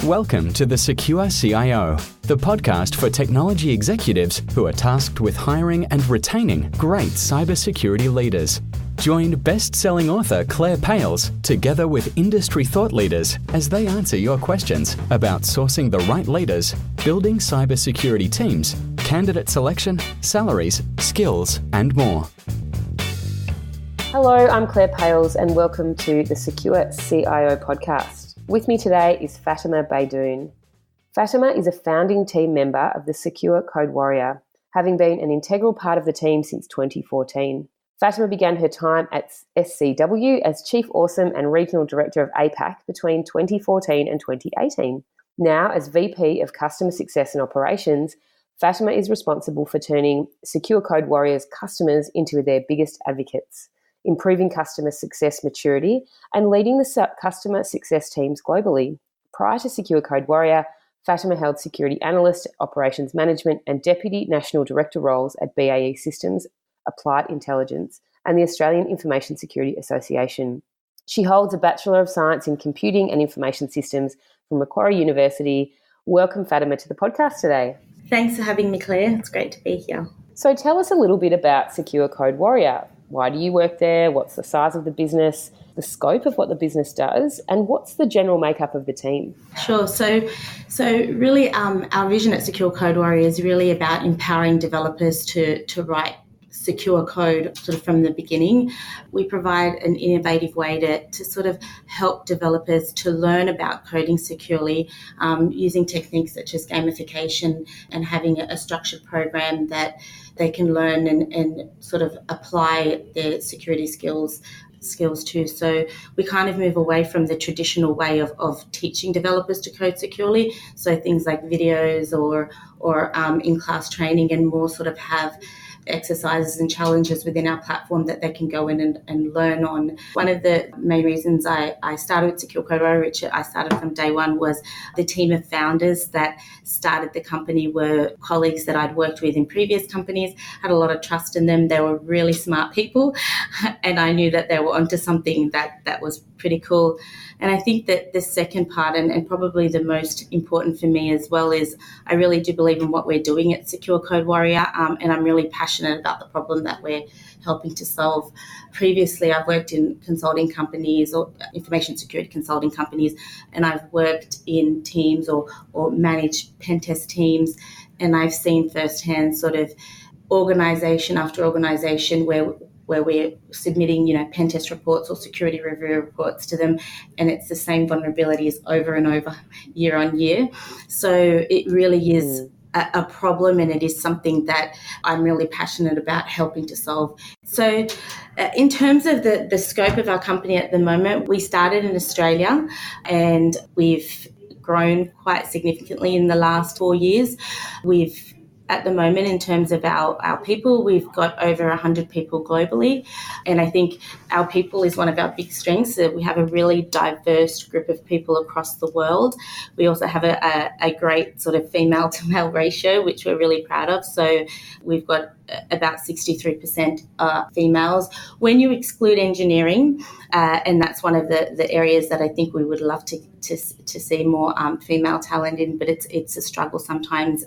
Welcome to the Secure CIO, the podcast for technology executives who are tasked with hiring and retaining great cybersecurity leaders. Join best-selling author Claire Pales together with industry thought leaders as they answer your questions about sourcing the right leaders, building cybersecurity teams, candidate selection, salaries, skills, and more. Hello, I'm Claire Pales and welcome to the Secure CIO podcast. With me today is Fatemah Beydoun. Fatemah is a founding team member of the Secure Code Warrior, having been an integral part of the team since 2014. Fatemah began her time at SCW as Chief Awesome and Regional Director of APAC between 2014 and 2018. Now, as VP of Customer Success and Operations, Fatemah is responsible for turning Secure Code Warrior's customers into their biggest advocates, improving customer success maturity, and leading the customer success teams globally. Prior to Secure Code Warrior, Fatemah held Security Analyst, Operations Management, and Deputy National Director roles at BAE Systems, Applied Intelligence, and the Australian Information Security Association. She holds a Bachelor of Science in Computing and Information Systems from Macquarie University. Welcome, Fatemah, to the podcast today. Thanks for having me, Claire. It's great to be here. So tell us a little bit about Secure Code Warrior. Why do you work there? What's the size of the business, the scope of what the business does, and what's the general makeup of the team? Sure. So really our vision at Secure Code Warrior is really about empowering developers to write secure code sort of from the beginning. We provide an innovative way to sort of help developers to learn about coding securely using techniques such as gamification and having a structured program that they can learn and sort of apply their security skills to. So we kind of move away from the traditional way of teaching developers to code securely. So things like videos or in-class training, and more sort of have exercises and challenges within our platform that they can go in and learn on. One of the main reasons I started with Secure Code Warrior, which I started from day one, was the team of founders that started the company were colleagues that I'd worked with in previous companies, had a lot of trust in them. They were really smart people, and I knew that they were onto something that was pretty cool. And I think that the second part, and probably the most important for me as well, is I really do believe in what we're doing at Secure Code Warrior, and I'm really passionate about the problem that we're helping to solve. Previously, I've worked in consulting companies or information security consulting companies, and I've worked in teams or managed pen test teams, and I've seen firsthand sort of organisation after organisation where we're submitting, pen test reports or security review reports to them, and it's the same vulnerabilities over and over, year on year. So it really is a problem, and it is something that I'm really passionate about helping to solve. So in terms of the scope of our company at the moment, we started in Australia, and we've grown quite significantly in the last 4 years. At the moment, in terms of our people, we've got over 100 people globally. And I think our people is one of our big strengths. We have a really diverse group of people across the world. We also have a great sort of female to male ratio, which we're really proud of. So we've got about 63% females. When you exclude engineering, and that's one of the areas that I think we would love to see more female talent in, but it's a struggle sometimes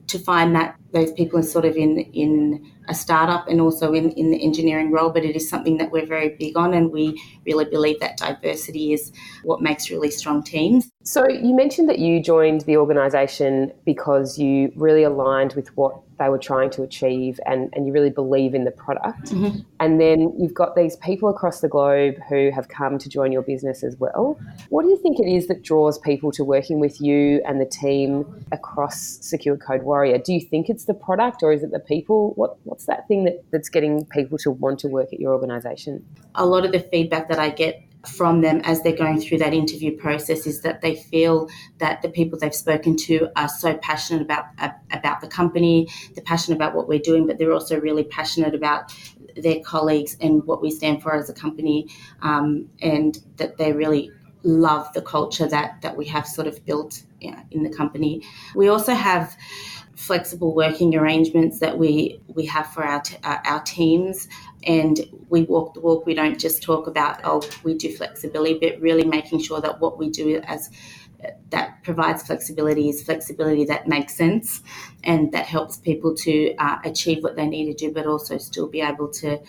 to find that those people are sort of in a startup and also in the engineering role, but it is something that we're very big on, and we really believe that diversity is what makes really strong teams. So you mentioned that you joined the organisation because you really aligned with what they were trying to achieve and you really believe in the product. Mm-hmm. And then you've got these people across the globe who have come to join your business as well. What do you think it is that draws people to working with you and the team across Secure Code Warrior? Do you think it's the product, or is it the people? What's that thing that's getting people to want to work at your organisation? A lot of the feedback that I get from them as they're going through that interview process is that they feel that the people they've spoken to are so passionate about the company, they're passionate about what we're doing, but they're also really passionate about their colleagues and what we stand for as a company, and that they really love the culture that we have sort of built in the company. We also have flexible working arrangements that we have for our teams, and we walk the walk. We don't just talk about, we do flexibility, but really making sure that what we do that provides flexibility is flexibility that makes sense and that helps people to achieve what they need to do, but also still be able to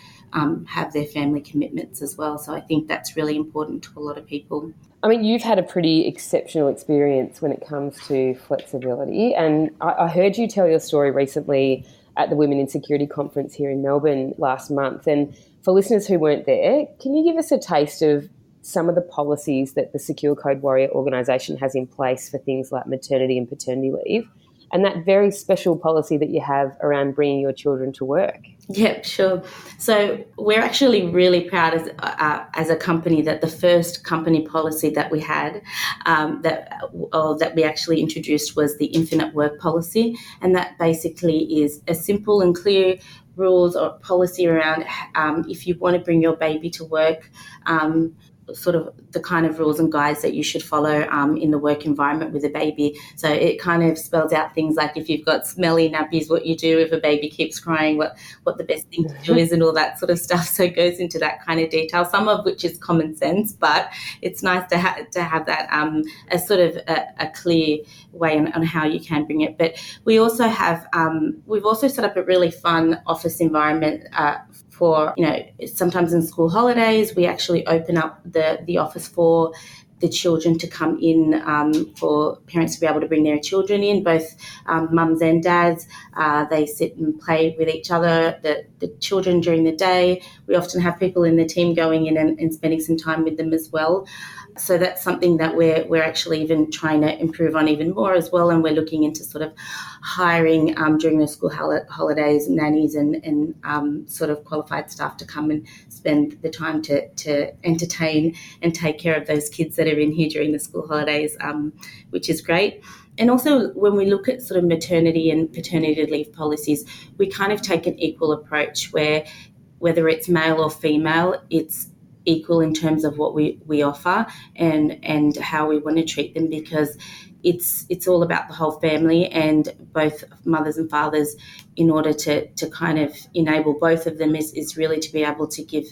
have their family commitments as well. So I think that's really important to a lot of people. I mean, you've had a pretty exceptional experience when it comes to flexibility, and I heard you tell your story recently at the Women in Security conference here in Melbourne last month. And for listeners who weren't there, can you give us a taste of some of the policies that the Secure Code Warrior organisation has in place for things like maternity and paternity leave, and that very special policy that you have around bringing your children to work? Yep, sure. So we're actually really proud as a company that the first company policy that we had that we actually introduced was the infinite work policy, and that basically is a simple and clear rules or policy around if you want to bring your baby to work, sort of the kind of rules and guides that you should follow in the work environment with a baby. So it kind of spells out things like if you've got smelly nappies, what you do if a baby keeps crying, what the best thing to do is, and all that sort of stuff. So it goes into that kind of detail, some of which is common sense, but it's nice to have that as sort of a clear way on how you can bring it. But we also have, we've also set up a really fun office environment for, sometimes in school holidays, we actually open up the office for the children to come in, for parents to be able to bring their children in, both mums and dads. They sit and play with each other, the children during the day. We often have people in the team going in and spending some time with them as well. So that's something that we're actually even trying to improve on even more as well, and we're looking into sort of hiring during the school holidays nannies and sort of qualified staff to come and spend the time to entertain and take care of those kids that are in here during the school holidays, which is great. And also when we look at sort of maternity and paternity leave policies, we kind of take an equal approach where whether it's male or female, it's equal in terms of what we offer and how we want to treat them, because it's all about the whole family and both mothers and fathers. In order to kind of enable both of them is really to be able to give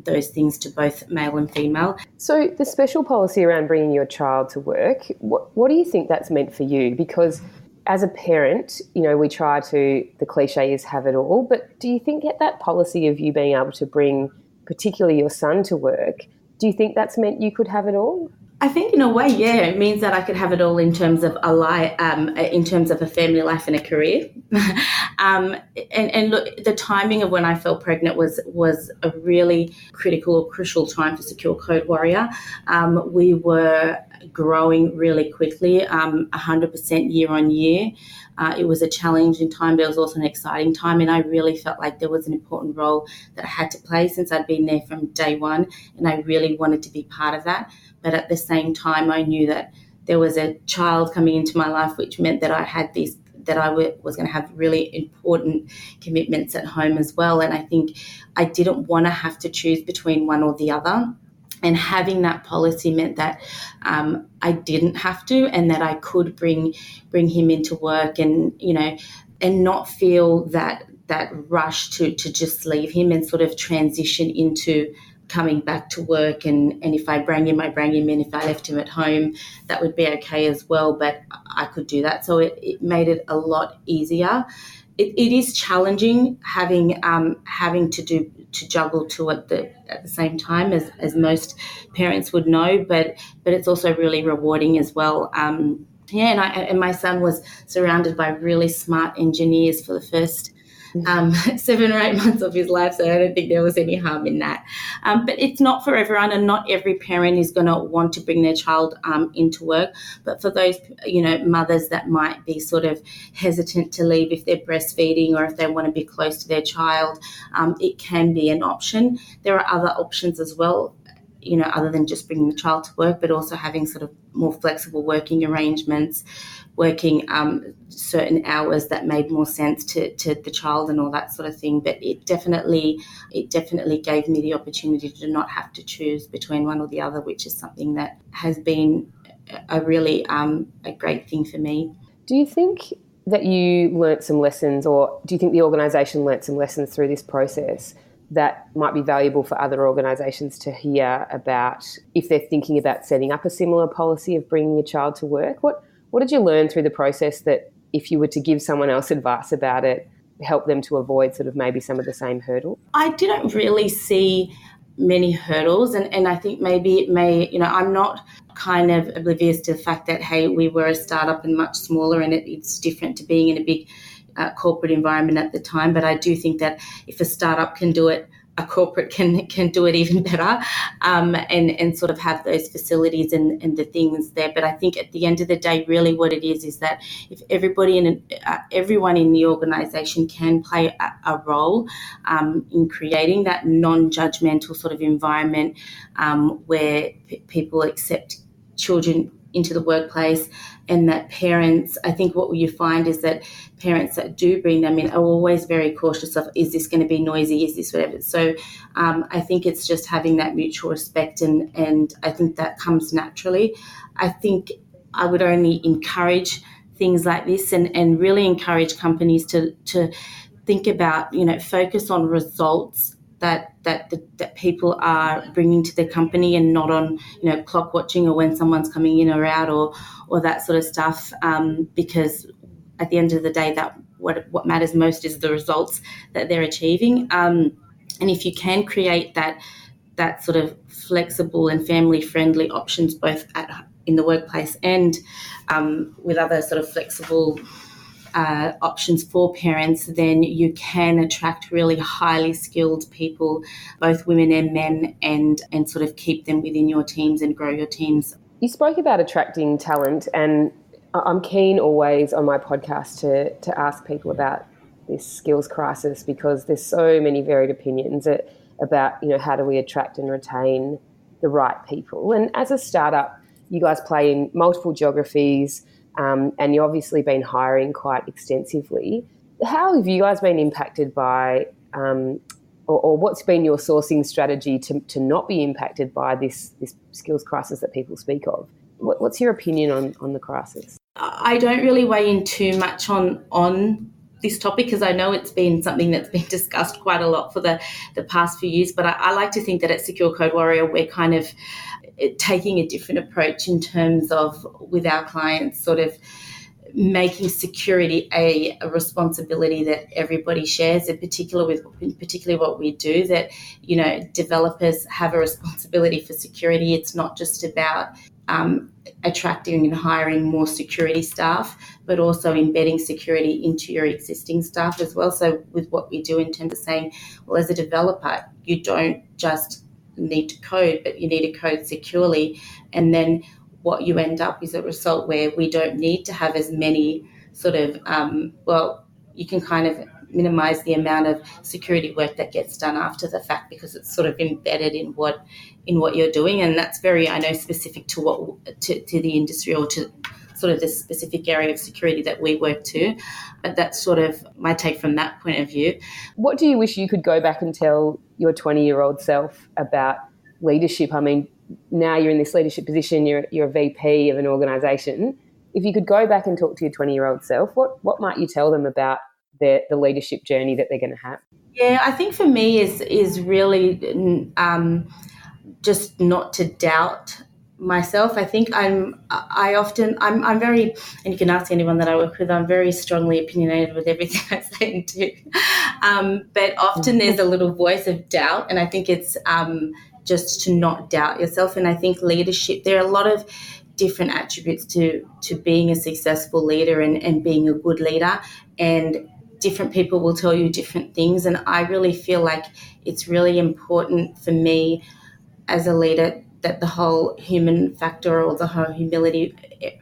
those things to both male and female. So the special policy around bringing your child to work, what do you think that's meant for you? Because as a parent, we try to, the cliche is have it all, but do you think that policy of you being able to bring particularly your son to work, do you think that's meant you could have it all? I think in a way, yeah, it means that I could have it all in terms of in terms of a family life and a career. And look, the timing of when I fell pregnant was a really critical or crucial time for Secure Code Warrior. We were growing really quickly, 100% year on year. It was a challenging time, but it was also an exciting time, and I really felt like there was an important role that I had to play since I'd been there from day one, and I really wanted to be part of that. But at the same time, I knew that there was a child coming into my life, which meant that I had was going to have really important commitments at home as well. And I think I didn't want to have to choose between one or the other. And having that policy meant that I didn't have to, and that I could bring him into work, and and not feel that rush to just leave him and sort of transition into coming back to work. And if I bring him, I bring him in. If I left him at home, that would be okay as well. But I could do that, so it made it a lot easier. It is challenging having to juggle two at the same time, as most parents would know, but it's also really rewarding as well. And my son was surrounded by really smart engineers for the first 7 or 8 months of his life, so I don't think there was any harm in that. But it's not for everyone, and not every parent is going to want to bring their child into work. But for those, mothers that might be sort of hesitant to leave if they're breastfeeding or if they want to be close to their child, it can be an option. There are other options as well, other than just bringing the child to work, but also having sort of more flexible working arrangements, working certain hours that made more sense to the child and all that sort of thing. But it definitely gave me the opportunity to not have to choose between one or the other, which is something that has been a really a great thing for me. Do you think that you learnt some lessons, or do you think the organisation learnt some lessons through this process that might be valuable for other organisations to hear about if they're thinking about setting up a similar policy of bringing your child to work? What did you learn through the process that if you were to give someone else advice about it, help them to avoid sort of maybe some of the same hurdles? I didn't really see many hurdles, and I think maybe it may, I'm not kind of oblivious to the fact that, hey, we were a startup and much smaller, and it's different to being in a big corporate environment at the time. But I do think that if a startup can do it, a corporate can do it even better, and sort of have those facilities and the things there. But I think at the end of the day, really what it is that if everyone in the organisation can play a role in creating that non-judgmental sort of environment where people accept children into the workplace, and that parents, I think what you find is that parents that do bring them in are always very cautious of, is this going to be noisy, is this whatever. So I think it's just having that mutual respect, and I think that comes naturally. I think I would only encourage things like this and really encourage companies to think about, focus on results that people are bringing to the company, and not on clock watching or when someone's coming in or out or that sort of stuff, because at the end of the day, that what matters most is the results that they're achieving, and if you can create that sort of flexible and family friendly options both in the workplace and with other sort of flexible options for parents, then you can attract really highly skilled people, both women and men, and sort of keep them within your teams and grow your teams. You spoke about attracting talent, and I'm keen always on my podcast to ask people about this skills crisis, because there's so many varied opinions about how do we attract and retain the right people. And as a startup, you guys play in multiple geographies, and you've obviously been hiring quite extensively. How have you guys been impacted by, or what's been your sourcing strategy to not be impacted by this skills crisis that people speak of? What's your opinion on the crisis? I don't really weigh in too much on this topic, because I know it's been something that's been discussed quite a lot for the past few years. But I like to think that at Secure Code Warrior, we're kind of taking a different approach in terms of, with our clients, sort of making security a responsibility that everybody shares, in particularly what we do, that developers have a responsibility for security. It's not just about attracting and hiring more security staff, but also embedding security into your existing staff as well. So with what we do in terms of saying, well, as a developer, you don't just need to code, but you need to code securely. And then what you end up is a result where we don't need to have as many sort of, you can kind of minimize the amount of security work that gets done after the fact, because it's sort of embedded in what you're doing. And that's very, I know, specific to to the industry, or to sort of the specific area of security that we work to. But that's sort of my take from that point of view. What do you wish you could go back and tell your 20-year-old self about leadership? I mean, now you're in this leadership position, you're a VP of an organisation. If you could go back and talk to your 20-year-old self, what might you tell them about the leadership journey that they're going to have? Yeah, I think for me is really just not to doubt myself. I think I'm very, and you can ask anyone that I work with, I'm very strongly opinionated with everything I say and do. But often there's a little voice of doubt, and I think it's just to not doubt yourself. And I think leadership, there are a lot of different attributes to being a successful leader and being a good leader, and different people will tell you different things. And I really feel like it's really important for me as a leader that the whole human factor, or the whole humility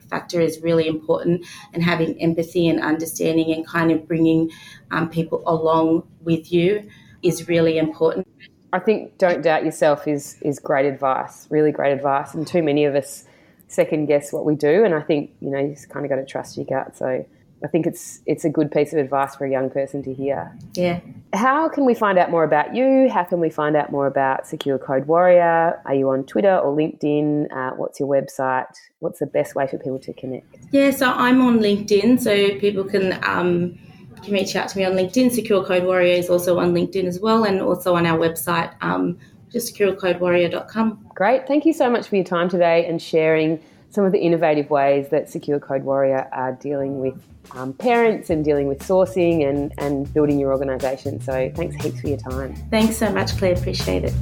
factor, is really important, and having empathy and understanding and kind of bringing people along with you is really important. I think don't doubt yourself is great advice, really great advice. And too many of us second guess what we do. And I think, you just kind of got to trust your gut. So I think it's a good piece of advice for a young person to hear. Yeah. How can we find out more about you? How can we find out more about Secure Code Warrior? Are you on Twitter or LinkedIn? What's your website? What's the best way for people to connect? Yeah, so I'm on LinkedIn, so people can you can reach out to me on LinkedIn. Secure Code Warrior is also on LinkedIn as well, and also on our website, just securecodewarrior.com. Great. Thank you so much for your time today and sharing some of the innovative ways that Secure Code Warrior are dealing with parents and dealing with sourcing and building your organisation. So thanks heaps for your time. Thanks so much, Claire. Appreciate it.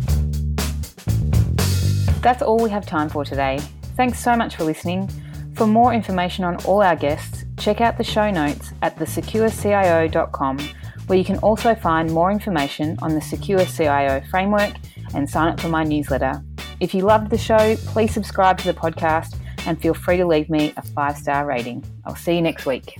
That's all we have time for today. Thanks so much for listening. For more information on all our guests, check out the show notes at thesecurecio.com, where you can also find more information on the Secure CIO framework and sign up for my newsletter. If you loved the show, please subscribe to the podcast and feel free to leave me a 5-star rating. I'll see you next week.